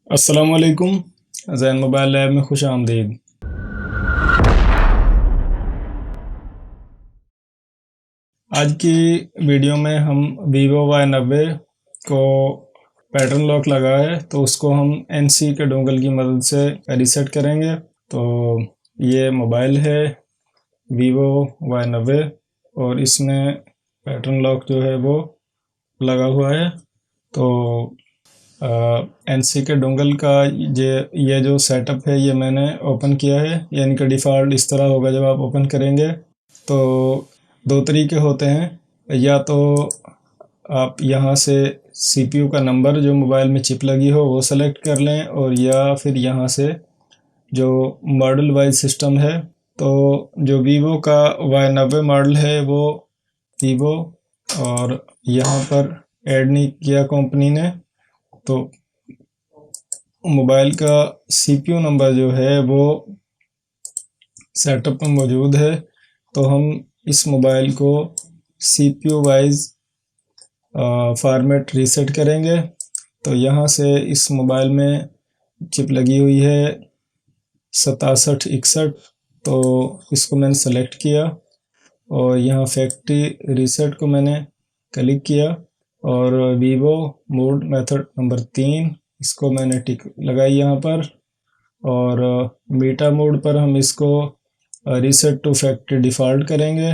अस्सलाम वालेकुम। Jain mobile lab में खुश आमदीद। आज की वीडियो में हम वीवो Y90 को पैटर्न लॉक लगा है तो उसको हम एनसी के डोंगल की मदद से रीसेट करेंगे। तो ये मोबाइल है वीवो Y90 और इसमें पैटर्न लॉक जो है वो लगा हुआ है। तो एनसी के डोंगल का ये जो सेटअप है ये मैंने ओपन किया है, यानी कि डिफ़ॉल्ट इस तरह होगा। जब आप ओपन करेंगे तो दो तरीके होते हैं, या तो आप यहाँ से सीपीयू का नंबर जो मोबाइल में चिप लगी हो वो सेलेक्ट कर लें, और या फिर यहाँ से जो मॉडल वाइज सिस्टम है। तो जो वीवो का Y90 मॉडल है वो वीवो, और यहाँ पर ऐड नहीं किया कंपनी ने, तो मोबाइल का सीपीयू नंबर जो है वो सेटअप में मौजूद है। तो हम इस मोबाइल को सीपीयू वाइज फॉर्मेट रीसेट करेंगे। तो यहाँ से इस मोबाइल में चिप लगी हुई है 6761, तो इसको मैंने सेलेक्ट किया और यहाँ फैक्ट्री रीसेट को मैंने क्लिक किया, और वीवो मोड मेथड नंबर 3 इसको मैंने टिक लगाई यहाँ पर, और मीटा मोड पर हम इसको रीसेट टू फैक्ट्री डिफ़ॉल्ट करेंगे।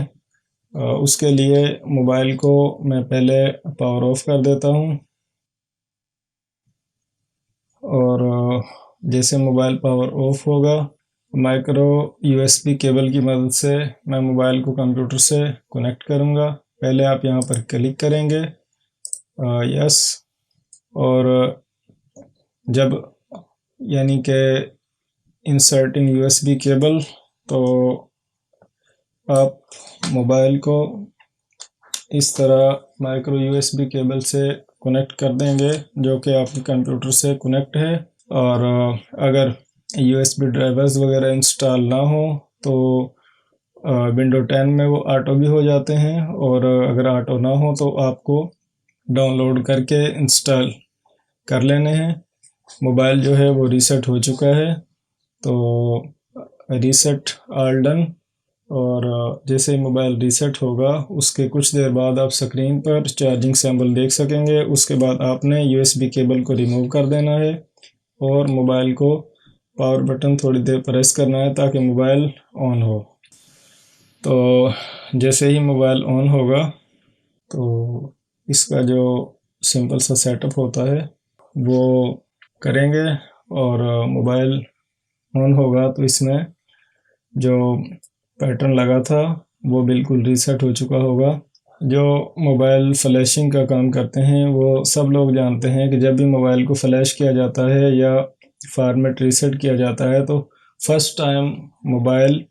उसके लिए मोबाइल को मैं पहले पावर ऑफ कर देता हूँ, और जैसे मोबाइल पावर ऑफ होगा माइक्रो यूएसबी केबल की मदद से मैं मोबाइल को कंप्यूटर से कनेक्ट करूँगा। पहले आप यहाँ पर क्लिक करेंगे यस, और जब यानी कि इंसर्टिंग यूएसबी केबल, तो आप मोबाइल को इस तरह माइक्रो यूएसबी केबल से कनेक्ट कर देंगे जो कि आपके कंप्यूटर से कनेक्ट है। और अगर यूएसबी ड्राइवर्स वगैरह इंस्टॉल ना हो तो विंडो 10 में वो ऑटो भी हो जाते हैं, और अगर ऑटो ना हो तो आपको डाउनलोड करके इंस्टॉल कर लेने हैं। मोबाइल जो है वो रीसेट हो चुका है, तो रीसेट ऑल डन। और जैसे ही मोबाइल रीसेट होगा उसके कुछ देर बाद आप स्क्रीन पर चार्जिंग सिंबल देख सकेंगे। उसके बाद आपने यूएसबी केबल को रिमूव कर देना है और मोबाइल को पावर बटन थोड़ी देर प्रेस करना है ताकि मोबाइल ऑन हो। तो जैसे ही मोबाइल ऑन होगा तो इसका जो सिंपल सा सेटअप होता है वो करेंगे, और मोबाइल ऑन होगा तो इसमें जो पैटर्न लगा था वो बिल्कुल रीसेट हो चुका होगा। जो मोबाइल फ्लैशिंग का काम करते हैं वो सब लोग जानते हैं कि जब भी मोबाइल को फ्लैश किया जाता है या फॉर्मेट रीसेट किया जाता है तो फर्स्ट टाइम मोबाइल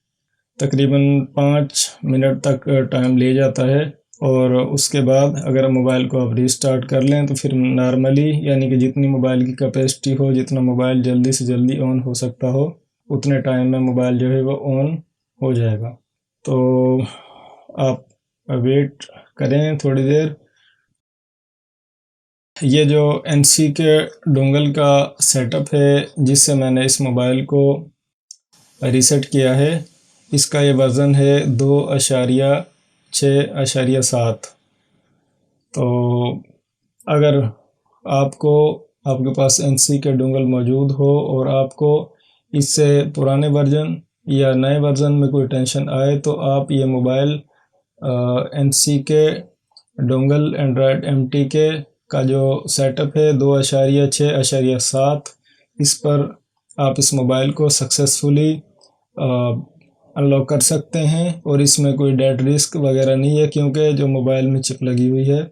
तकरीबन 5 मिनट तक टाइम ले जाता है, और उसके बाद अगर मोबाइल को आप रीस्टार्ट कर लें तो फिर नॉर्मली, यानी कि जितनी मोबाइल की कैपेसिटी हो, जितना मोबाइल जल्दी से जल्दी ऑन हो सकता हो उतने टाइम में मोबाइल जो है वो ऑन हो जाएगा। तो आप वेट करें थोड़ी देर। ये जो एनसी के डोंगल का सेटअप है जिससे मैंने इस मोबाइल को रीसेट किया है, इसका ये वर्ज़न है 2.6.7। तो अगर आपके पास एनसी के डोंगल मौजूद हो और आपको इससे पुराने वर्जन या नए वर्जन में कोई टेंशन आए तो आप ये मोबाइल एनसी के डोंगल एंड्रॉयड एमटी के का जो सेटअप है 2.6.7, इस पर आप इस मोबाइल को सक्सेसफुली अनलॉक कर सकते हैं। और इसमें कोई डेड रिस्क वगैरह नहीं है क्योंकि जो मोबाइल में चिप लगी हुई है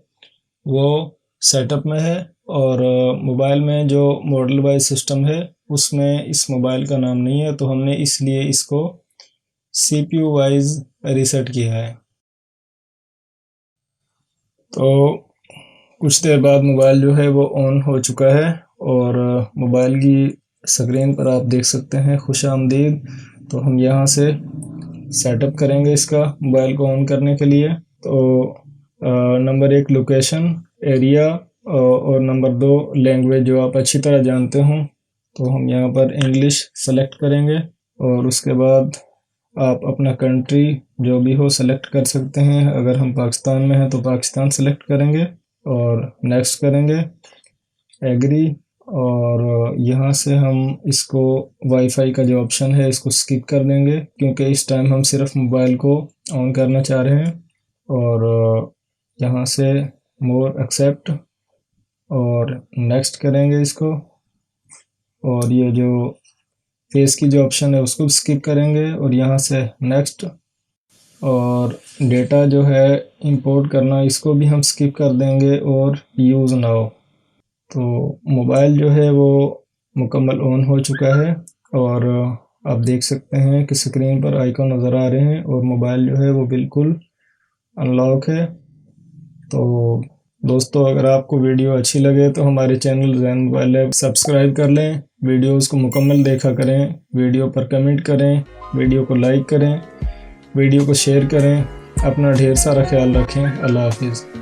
वो सेटअप में है, और मोबाइल में जो मॉडल वाइज सिस्टम है उसमें इस मोबाइल का नाम नहीं है, तो हमने इसलिए इसको सीपीयू वाइज रीसेट किया है। तो कुछ देर बाद मोबाइल जो है वो ऑन हो चुका है, और मोबाइल की स्क्रीन पर आप देख सकते हैं खुश आमदीद। तो हम यहाँ से सेटअप करेंगे इसका मोबाइल को ऑन करने के लिए। तो नंबर 1 लोकेशन एरिया, और नंबर 2 लैंग्वेज जो आप अच्छी तरह जानते हों तो हम यहाँ पर इंग्लिश सेलेक्ट करेंगे और उसके बाद आप अपना कंट्री जो भी हो सेलेक्ट कर सकते हैं। अगर हम पाकिस्तान में हैं तो पाकिस्तान सेलेक्ट करेंगे और नेक्स्ट करेंगे, एग्री। और यहाँ से हम इसको वाईफाई का जो ऑप्शन है इसको स्किप कर देंगे क्योंकि इस टाइम हम सिर्फ मोबाइल को ऑन करना चाह रहे हैं। और यहाँ से मोर एक्सेप्ट और नेक्स्ट करेंगे इसको। और ये जो फेस की जो ऑप्शन है उसको स्किप करेंगे और यहाँ से नेक्स्ट। और डेटा जो है इंपोर्ट करना इसको भी हम स्किप कर देंगे और यूज़ नाउ। तो मोबाइल जो है वो मुकम्मल ऑन हो चुका है और आप देख सकते हैं कि स्क्रीन पर आइकॉन नज़र आ रहे हैं और मोबाइल जो है वो बिल्कुल अनलॉक है। तो दोस्तों, अगर आपको वीडियो अच्छी लगे तो हमारे channel Jain mobile lab subscribe कर लें, वीडियोस को मुकम्मल देखा करें, वीडियो पर कमेंट करें, वीडियो को लाइक करें, वीडियो को शेयर करें। अपना ढेर सारा ख्याल रखें। अल्लाह हाफिज़।